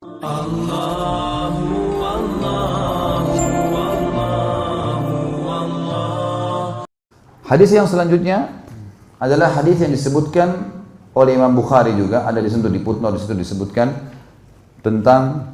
Allahu Allahu Allahu Allah. Hadis yang selanjutnya adalah hadis yang disebutkan oleh Imam Bukhari juga, ada di situ di footnote, di situ disebutkan tentang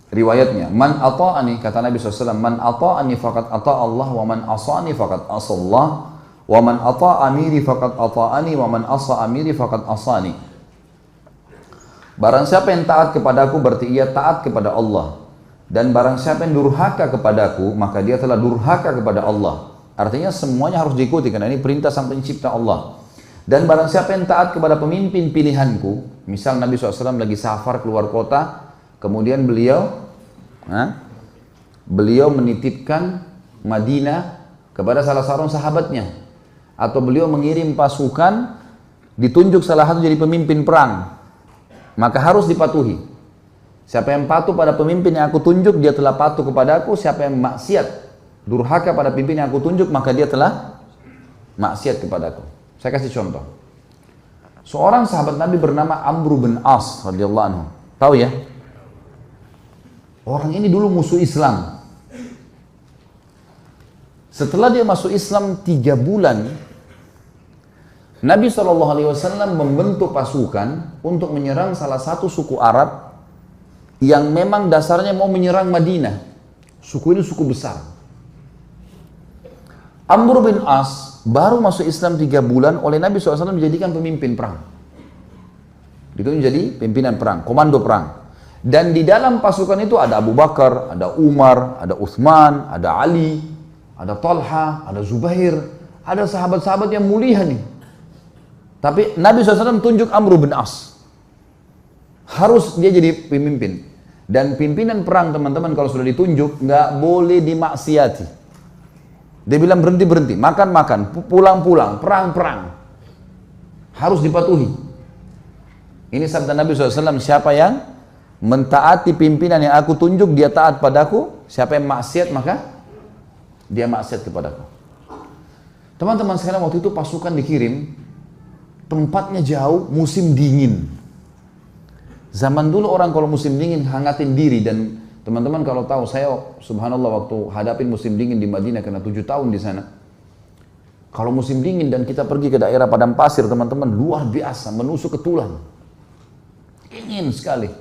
riwayatnya. Man ata'ani, kata Nabi SAW, man ata'ani faqad ata' Allah, wa man asani faqad asa Allah, wa man ata' amiri faqad ata'ani, wa man asa amiri faqad asani. Barang siapa yang taat kepadaku berarti ia taat kepada Allah, dan barang siapa yang durhaka kepadaku maka dia telah durhaka kepada Allah. Artinya semuanya harus diikuti karena ini perintah sang pencipta Allah. Dan barang siapa yang taat kepada pemimpin pilihanku, misal Nabi SAW lagi safar keluar kota, kemudian beliau menitipkan Madinah kepada salah seorang sahabatnya, atau beliau mengirim pasukan, ditunjuk salah satu jadi pemimpin perang, maka harus dipatuhi. Siapa yang patuh pada pemimpin yang aku tunjuk, dia telah patuh kepada aku. Siapa yang maksiat, durhaka pada pemimpin yang aku tunjuk, maka dia telah maksiat kepada aku. Saya kasih contoh. Seorang sahabat Nabi bernama Amr bin As radhiyallahu anhu. Tahu ya? Orang ini dulu musuh Islam. Setelah dia masuk Islam 3 bulan, Nabi SAW membentuk pasukan untuk menyerang salah satu suku Arab yang memang dasarnya mau menyerang Madinah. Suku ini suku besar. Amr bin As baru masuk Islam 3 bulan, oleh Nabi SAW dijadikan pemimpin perang. Itu menjadi pimpinan perang, komando perang. Dan di dalam pasukan itu ada Abu Bakar, ada Umar, ada Uthman, ada Ali, ada Talha, ada Zubair, ada sahabat-sahabat yang mulia nih. Tapi Nabi SAW tunjuk Amr bin As. Harus dia jadi pemimpin. Dan pimpinan perang teman-teman kalau sudah ditunjuk, nggak boleh dimaksiati. Dia bilang berhenti-berhenti, makan-makan, pulang-pulang, perang-perang. Harus dipatuhi. Ini sabda Nabi SAW, siapa yang mentaati pimpinan yang aku tunjuk, dia taat padaku. Siapa yang maksiat, maka dia maksiat kepadaku. Teman-teman sekalian, waktu itu pasukan dikirim, tempatnya jauh, musim dingin. Zaman dulu orang kalau musim dingin hangatin diri, dan teman-teman kalau tahu, saya subhanallah waktu hadapin musim dingin di Madinah karena 7 tahun di sana. Kalau musim dingin dan kita pergi ke daerah padang pasir, teman-teman, luar biasa, menusuk ke tulang. Dingin sekali.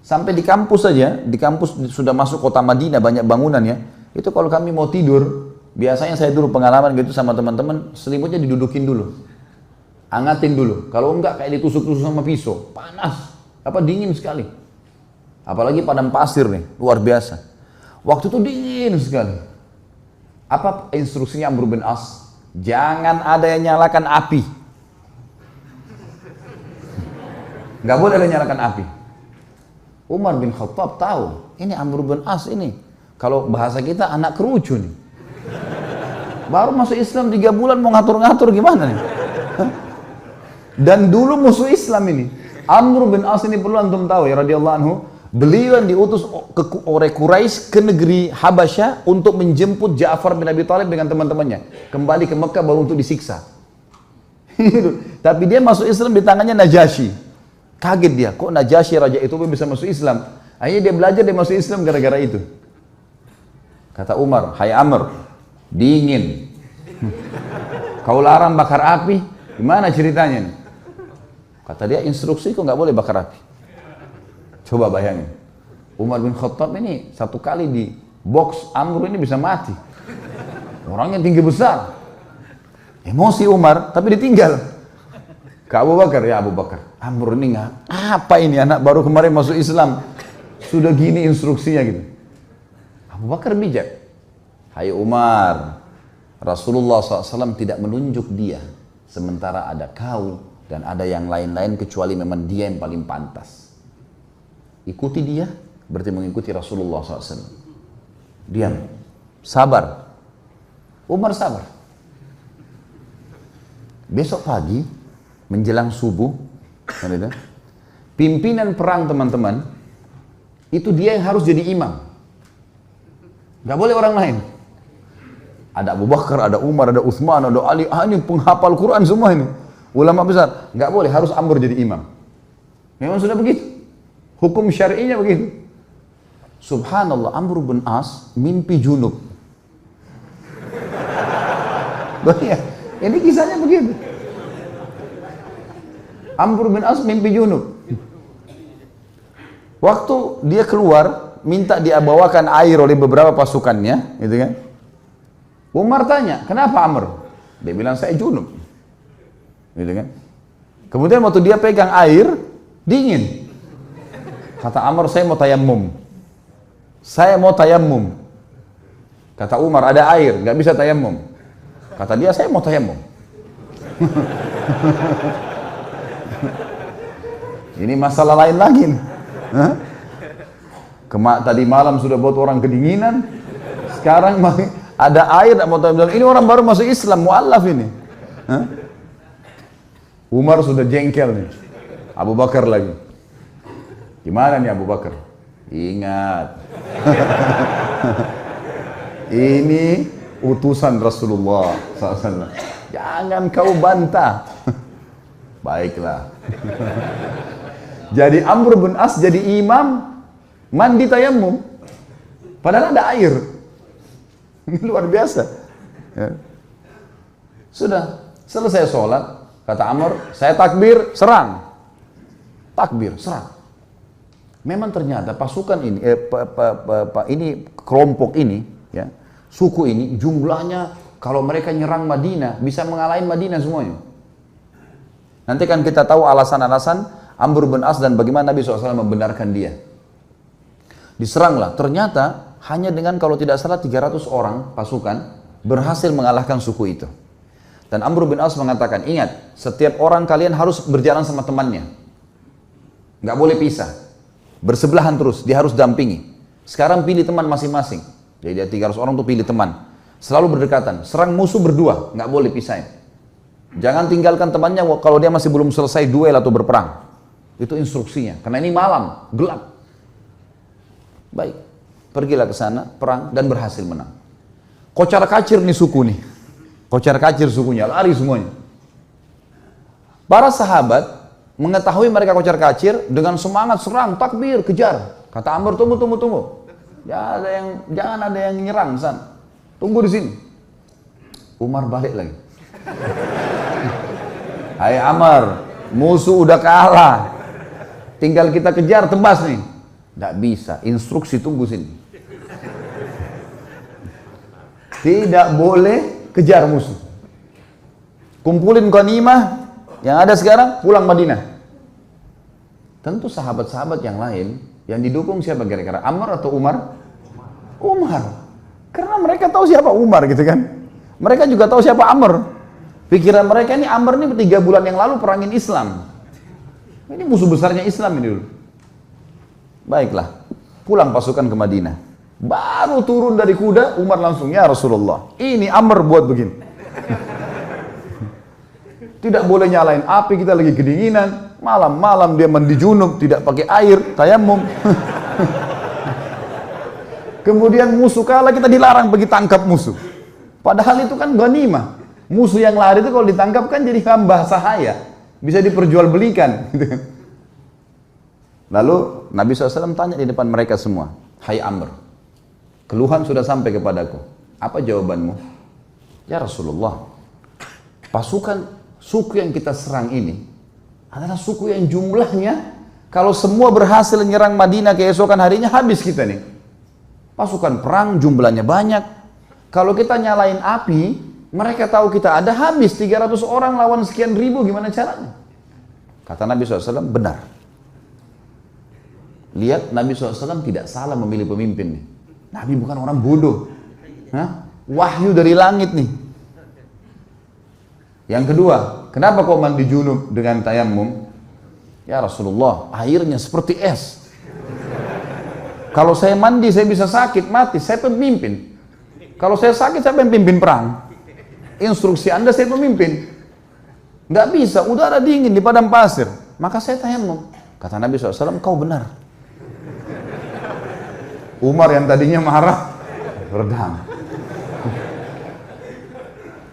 Sampai di kampus saja, di kampus sudah masuk kota Madinah, banyak bangunan ya. Itu kalau kami mau tidur, biasanya saya dulu pengalaman gitu sama teman-teman, selimutnya didudukin dulu. Hangatin dulu, kalau enggak kayak ditusuk-tusuk sama pisau, panas, dingin sekali. Apalagi padang pasir nih, luar biasa. Waktu itu dingin sekali. Apa instruksinya Amr bin As? Jangan ada yang nyalakan api. Nggak boleh ada yang nyalakan api. Umar bin Khattab tahu, ini Amr bin As ini, kalau bahasa kita anak kerucu nih. Baru masuk Islam 3 bulan mau ngatur-ngatur gimana nih? Dan dulu musuh Islam ini. Amr bin As ini perlu antum tahu ya radhiyallahu anhu, beliau yang diutus oleh Quraisy ke negeri Habasyah untuk menjemput Ja'far bin Abi Thalib dengan teman-temannya kembali ke Mekah baru untuk disiksa. Tapi dia masuk Islam di tangannya Najasyi. Kaget dia, kok Najasyi raja itu bisa masuk Islam? Akhirnya dia belajar, dia masuk Islam gara-gara itu. Kata Umar, hai Amr, dingin. Kau larang bakar api, gimana ceritanya nih? Kata dia, instruksi kok nggak boleh bakar api. Coba bayangin, Umar bin Khattab ini 1 kali di box Amr ini bisa mati. Orangnya tinggi besar. Emosi Umar, tapi ditinggal. Ke Abu Bakar, ya Abu Bakar, Amr ini nggak, apa ini anak baru kemarin masuk Islam, sudah gini instruksinya gitu. Abu Bakar bijak. Hai Umar, Rasulullah SAW tidak menunjuk dia, sementara ada kau dan ada yang lain-lain kecuali memang dia yang paling pantas. Ikuti dia, berarti mengikuti Rasulullah SAW. Diam, sabar. Umar sabar. Besok pagi, menjelang subuh, pimpinan perang teman-teman, itu dia yang harus jadi imam. Gak boleh orang lain. Ada Abu Bakar, ada Umar, ada Uthman, ada Ali, ini penghafal Quran semua ini. Ulama besar, nggak boleh, harus Amr jadi imam. Memang sudah begitu. Hukum syar'inya begitu. Subhanallah, Amr bin As mimpi junub. Ini kisahnya begitu. Amr bin As mimpi junub. Waktu dia keluar, minta dia bawakan air oleh beberapa pasukannya, gitu kan? Umar tanya, kenapa Amr? Dia bilang, saya junub. Gitu kan? Kemudian waktu dia pegang air, dingin. Kata Amr, saya mau tayammum. Saya mau tayammum. Kata Umar, ada air, nggak bisa tayammum. Kata dia, saya mau tayammum. Ini masalah lain lagi. Tadi malam sudah buat orang kedinginan, sekarang ada air, mau tayammum. Ini orang baru masuk Islam, mu'allaf ini. Umar sudah jengkel nih. Abu Bakar lagi. Gimana nih Abu Bakar? Ingat. Ini utusan Rasulullah SAW. Jangan kau bantah. Baiklah. Jadi Amr bin As jadi imam mandi tayammum. Padahal ada air. Ini luar biasa. Ya. Sudah selesai sholat, kata Amr, saya takbir, serang. Takbir, serang. Memang ternyata pasukan ini, kelompok ini, ya, suku ini jumlahnya kalau mereka nyerang Madinah bisa mengalahin Madinah semuanya. Nanti kan kita tahu alasan-alasan Amr bin As dan bagaimana Nabi SAW membenarkan dia. Diseranglah, ternyata hanya dengan kalau tidak salah 300 orang pasukan berhasil mengalahkan suku itu. Dan Amr bin As mengatakan, ingat, setiap orang kalian harus berjalan sama temannya. Nggak boleh pisah. Bersebelahan terus, dia harus dampingi. Sekarang pilih teman masing-masing. Jadi dia 300 orang tuh pilih teman. Selalu berdekatan, serang musuh berdua, nggak boleh pisahin. Jangan tinggalkan temannya kalau dia masih belum selesai duel atau berperang. Itu instruksinya, karena ini malam, gelap. Baik, pergilah ke sana, perang, dan berhasil menang. Kocar kacir nih suku nih. Kocar kacir sukunya, lari semuanya. Para sahabat mengetahui mereka kocar kacir, dengan semangat serang, takbir, kejar. Kata Amr, tunggu. Jangan ada yang nyerang, San. Tunggu di sini. Umar balik lagi. Hai Amr, musuh udah kalah. Tinggal kita kejar, tebas nih. Nggak bisa, instruksi tunggu sini. Tidak boleh kejar musuh. Kumpulin ghanimah yang ada sekarang, pulang Madinah. Tentu sahabat-sahabat yang lain yang didukung siapa kira-kira? Amr atau Umar? Umar. Karena mereka tahu siapa Umar gitu kan. Mereka juga tahu siapa Amr. Pikiran mereka ini Amr ini 3 bulan yang lalu perangin Islam. Ini musuh besarnya Islam ini dulu. Baiklah, pulang pasukan ke Madinah. Baru turun dari kuda, Umar langsung, ya Rasulullah, ini Amr buat begini. Tidak boleh nyalain api, kita lagi kedinginan. Malam-malam dia mandi junub, tidak pakai air, tayammum. Kemudian musuh kalah, kita dilarang pergi tangkap musuh. Padahal itu kan ghanimah. Musuh yang lari itu kalau ditangkap kan jadi hamba sahaya. Bisa diperjualbelikan. Lalu Nabi SAW tanya di depan mereka semua, hai Amr, keluhan sudah sampai kepadaku. Apa jawabanmu? Ya Rasulullah, pasukan suku yang kita serang ini adalah suku yang jumlahnya kalau semua berhasil menyerang Madinah keesokan harinya habis kita nih. Pasukan perang jumlahnya banyak. Kalau kita nyalain api, mereka tahu kita ada, habis 300 orang lawan sekian ribu, gimana caranya? Kata Nabi SAW, benar. Lihat, Nabi SAW tidak salah memilih pemimpin nih. Nabi bukan orang bodoh. Wahyu dari langit nih. Yang kedua, kenapa kau mandi junub dengan tayammum? Ya Rasulullah, airnya seperti es. Kalau saya mandi, saya bisa sakit, mati. Saya pemimpin. Kalau saya sakit, saya pemimpin perang. Instruksi Anda, saya pemimpin. Nggak bisa, udara dingin di padang pasir. Maka saya tayammum. Kata Nabi SAW, kau benar. Umar yang tadinya marah, redam.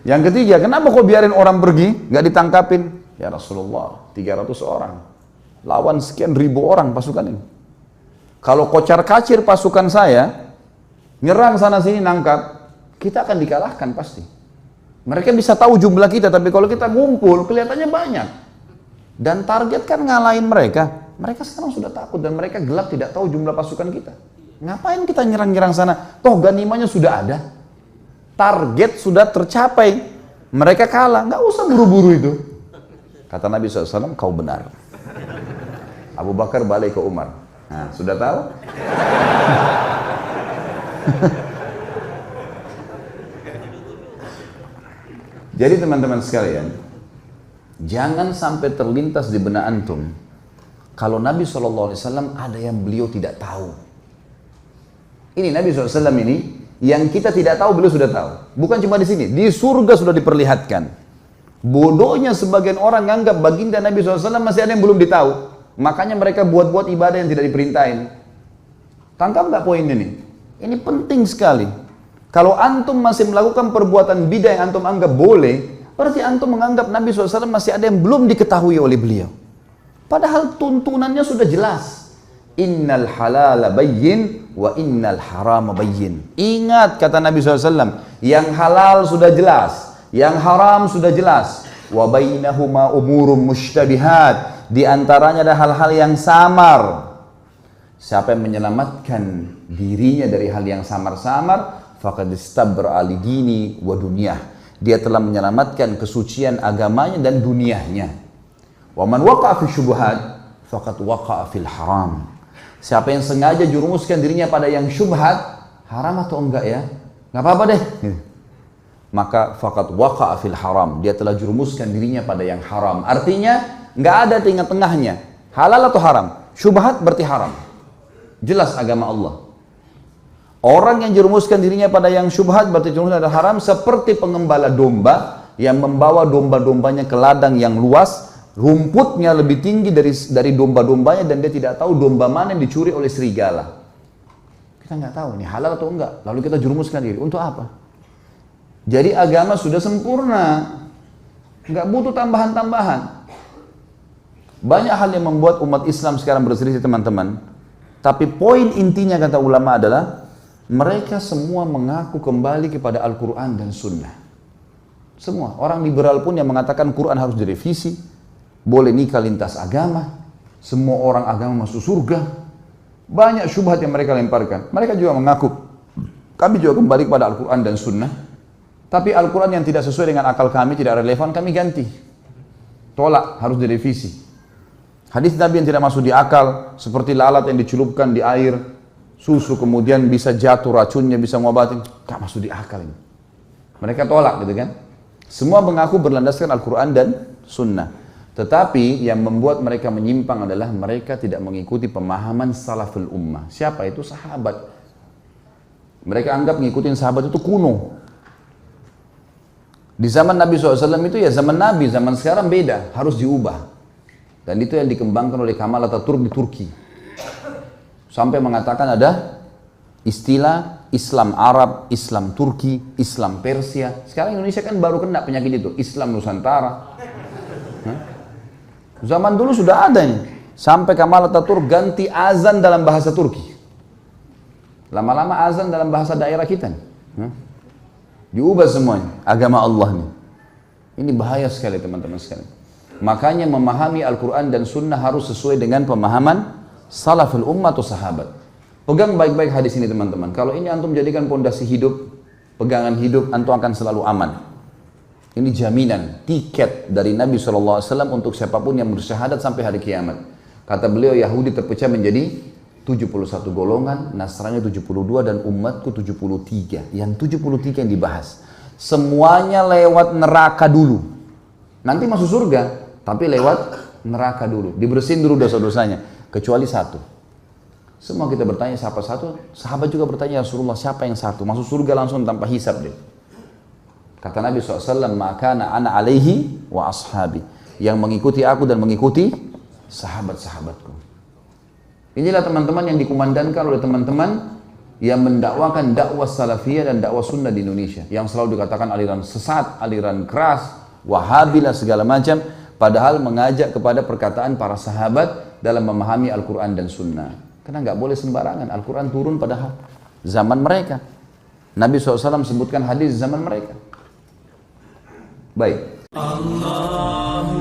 Yang ketiga, kenapa kau biarin orang pergi, nggak ditangkapin? Ya Rasulullah, 300 orang. Lawan sekian ribu orang pasukan ini. Kalau kocar-kacir pasukan saya, nyerang sana sini nangkap, kita akan dikalahkan pasti. Mereka bisa tahu jumlah kita, tapi kalau kita ngumpul kelihatannya banyak. Dan target kan ngalahin mereka. Mereka sekarang sudah takut dan mereka gelap tidak tahu jumlah pasukan kita. Ngapain kita nyerang-nyerang sana? Toh ganimanya sudah ada. Target sudah tercapai. Mereka kalah, nggak usah buru-buru itu. Kata Nabi SAW, kau benar. Abu Bakar balik ke Umar. Nah, sudah tahu? Jadi teman-teman sekalian, jangan sampai terlintas di benak antum kalau Nabi SAW ada yang beliau tidak tahu. Ini Nabi SAW ini yang kita tidak tahu beliau sudah tahu. Bukan cuma di sini, di surga sudah diperlihatkan. Bodohnya sebagian orang menganggap baginda Nabi SAW masih ada yang belum ditahu. Makanya mereka buat-buat ibadah yang tidak diperintahin. Tangkap nggak poin ini? Ini penting sekali. Kalau antum masih melakukan perbuatan bidah yang antum anggap boleh, berarti antum menganggap Nabi SAW masih ada yang belum diketahui oleh beliau. Padahal tuntunannya sudah jelas. Innal halala bayyin wa innal harama bayyin. Ingat kata Nabi SAW, yang halal sudah jelas, yang haram sudah jelas. Wa bainahuma umurum mushtabihat. Di antaranya ada hal-hal yang samar. Siapa yang menyelamatkan dirinya dari hal yang samar-samar, faqad istabra li dini wa dunyah. Dia telah menyelamatkan kesucian agamanya dan dunianya. Wa man waqa'a fi syubhat faqad waqa'a fil haram. Siapa yang sengaja jurumuskan dirinya pada yang syubhat, haram atau enggak ya? Enggak apa-apa deh. Maka faqad waqa'a fil haram. Dia telah jurumuskan dirinya pada yang haram. Artinya enggak ada tengah-tengahnya. Halal atau haram? Syubhat berarti haram. Jelas agama Allah. Orang yang jerumuskan dirinya pada yang syubhat berarti jerumuskan adalah haram, seperti pengembala domba yang membawa domba-dombanya ke ladang yang luas, rumputnya lebih tinggi dari domba-dombanya dan dia tidak tahu domba mana yang dicuri oleh serigala. Kita nggak tahu ini halal atau enggak, lalu kita jerumuskan diri untuk apa? Jadi agama sudah sempurna, nggak butuh tambahan-tambahan. Banyak hal yang membuat umat Islam sekarang berselisih teman-teman. Tapi poin intinya kata ulama adalah mereka semua mengaku kembali kepada Al-Quran dan Sunnah. Semua. Orang liberal pun yang mengatakan Quran harus direvisi, boleh nikah lintas agama, semua orang agama masuk surga. Banyak syubhat yang mereka lemparkan. Mereka juga mengaku, kami juga kembali kepada Al-Quran dan Sunnah. Tapi Al-Quran yang tidak sesuai dengan akal kami, tidak relevan, kami ganti. Tolak, harus direvisi. Hadis Nabi yang tidak masuk di akal, seperti lalat yang dicelupkan di air, susu kemudian bisa jatuh racunnya, bisa ngobatin, tak masuk di akal ini. Mereka tolak gitu kan. Semua mengaku berlandaskan Al-Quran dan Sunnah. Tetapi yang membuat mereka menyimpang adalah mereka tidak mengikuti pemahaman salaful ummah. Siapa itu? Sahabat. Mereka anggap ngikutin sahabat itu kuno. Di zaman Nabi SAW itu ya zaman Nabi, zaman sekarang beda, harus diubah. Dan itu yang dikembangkan oleh Kemal Atatürk di Turki. Sampai mengatakan ada istilah Islam Arab, Islam Turki, Islam Persia. Sekarang Indonesia kan baru kena penyakit itu, Islam Nusantara. Zaman dulu sudah ada nih. Sampai Kemal Atatürk ganti azan dalam bahasa Turki. Lama-lama azan dalam bahasa daerah kita nih. Diubah semuanya, agama Allah nih. Ini bahaya sekali teman-teman sekalian. Makanya memahami Al-Quran dan Sunnah harus sesuai dengan pemahaman salaful ummah atau sahabat. Pegang baik-baik hadis ini teman-teman. Kalau ini antum jadikan pondasi hidup, pegangan hidup, antum akan selalu aman. Ini jaminan, tiket dari Nabi SAW untuk siapapun yang bersyahadat sampai hari kiamat. Kata beliau, Yahudi terpecah menjadi 71 golongan, Nasrani 72 dan umatku 73. Yang 73 yang dibahas. Semuanya lewat neraka dulu. Nanti masuk surga. Tapi lewat neraka dulu, dibersihin dulu dosa-dosanya, kecuali satu. Semua kita bertanya siapa satu, sahabat juga bertanya, Rasulullah siapa yang satu? Masuk surga langsung tanpa hisab deh. Kata Nabi SAW, makana ana alaihi wa ashabi. Yang mengikuti aku dan mengikuti sahabat-sahabatku. Inilah teman-teman yang dikumandangkan oleh teman-teman yang mendakwakan dakwah salafiyah dan dakwah sunnah di Indonesia. Yang selalu dikatakan aliran sesat, aliran keras, wahabilah segala macam. Padahal mengajak kepada perkataan para sahabat dalam memahami Al-Quran dan Sunnah. Karena nggak boleh sembarangan. Al-Quran turun pada zaman mereka. Nabi SAW sebutkan hadis zaman mereka. Baik. Allahu